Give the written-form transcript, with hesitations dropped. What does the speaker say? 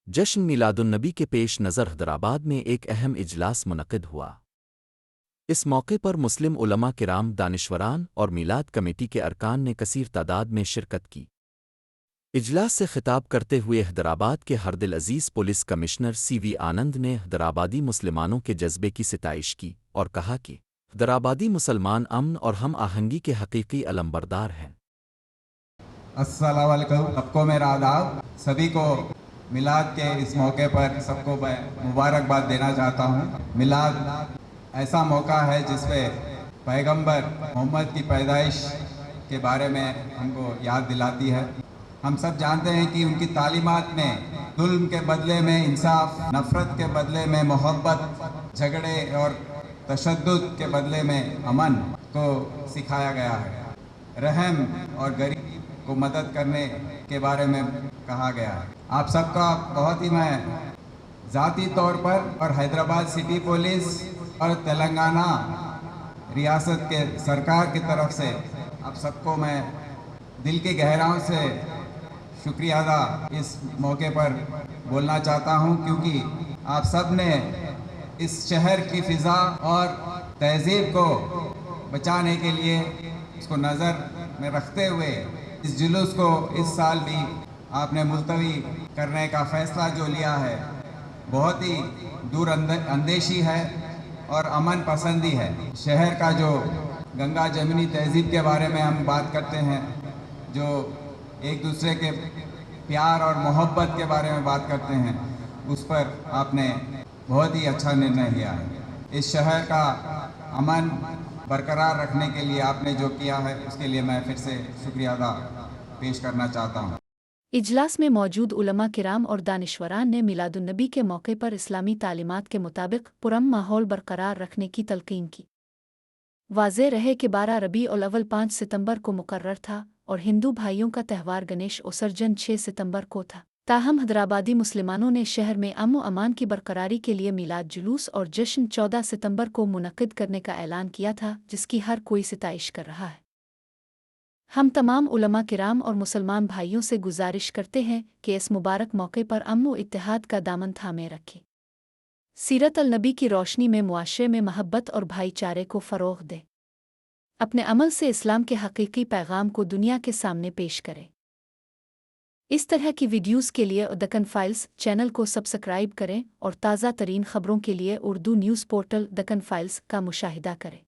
جشن میلادالنبی کے پیش نظر حیدرآباد میں ایک اہم اجلاس منعقد ہوا۔ اس موقع پر مسلم علماء کرام، دانشوران اور میلاد کمیٹی کے ارکان نے کثیر تعداد میں شرکت کی۔ اجلاس سے خطاب کرتے ہوئے حیدرآباد کے ہردل عزیز پولیس کمشنر سی وی آنند نے حیدرآبادی مسلمانوں کے جذبے کی ستائش کی اور کہا کہ حیدرآبادی مسلمان امن اور ہم آہنگی کے حقیقی علمبردار ہیں۔ السلام علیکم، سب کو میرا آداب۔ سبھی کو میلاد کے اس موقع پر سب کو میں مبارکباد دینا چاہتا ہوں۔ میلاد ایسا موقع ہے جس پہ پیغمبر محمد کی پیدائش کے بارے میں ہم کو یاد دلاتی ہے۔ ہم سب جانتے ہیں کہ ان کی تعلیمات میں ظلم کے بدلے میں انصاف، نفرت کے بدلے میں محبت، جھگڑے اور تشدد کے بدلے میں امن کو سکھایا گیا ہے۔ رحم اور غریب کو مدد کرنے کے بارے میں کہا گیا ہے۔ آپ سب کا بہت ہی میں ذاتی طور پر اور حیدرآباد سٹی پولیس اور تلنگانہ ریاست کے سرکار کی طرف سے آپ سب کو میں دل کی گہرائیوں سے شکریہ ادا اس موقع پر بولنا چاہتا ہوں، کیونکہ آپ سب نے اس شہر کی فضا اور تہذیب کو بچانے کے لیے اس کو نظر میں رکھتے ہوئے اس جلوس کو اس سال بھی آپ نے ملتوی کرنے کا فیصلہ جو لیا ہے، بہت ہی دور اندیشی ہے اور امن پسندی ہے۔ شہر کا جو گنگا جمنی تہذیب کے بارے میں ہم بات کرتے ہیں، جو ایک دوسرے کے پیار اور محبت کے بارے میں بات کرتے ہیں، اس پر آپ نے بہت ہی اچھا نرنے لیا ہے۔ اس شہر کا امن برقرار رکھنے کے لیے آپ نے جو کیا ہے، اس کے لیے میں پھر سے شکریہ ادا پیش کرنا چاہتا ہوں۔ اجلاس میں موجود علماء کرام اور دانشوران نے میلاد النبی کے موقع پر اسلامی تعلیمات کے مطابق پرامن ماحول برقرار رکھنے کی تلقین کی۔ واضح رہے کہ 12 ربیع الاول 5 ستمبر کو مقرر تھا اور ہندو بھائیوں کا تہوار گنیش وسرجن 6 ستمبر کو تھا۔ تاہم حیدرآبادی مسلمانوں نے شہر میں امن و امان کی برقراری کے لیے میلاد جلوس اور جشن 14 ستمبر کو منعقد کرنے کا اعلان کیا تھا، جس کی ہر کوئی ستائش کر رہا ہے۔ ہم تمام علماء کرام اور مسلمان بھائیوں سے گزارش کرتے ہیں کہ اس مبارک موقع پر امن و اتحاد کا دامن تھامے رکھیں، سیرت النبی کی روشنی میں معاشرے میں محبت اور بھائی چارے کو فروغ دیں، اپنے عمل سے اسلام کے حقیقی پیغام کو دنیا کے سامنے پیش کریں۔ اس طرح کی ویڈیوز کے لیے دکن فائلز چینل کو سبسکرائب کریں اور تازہ ترین خبروں کے لیے Urdu news portal Deccan files کا مشاہدہ کریں۔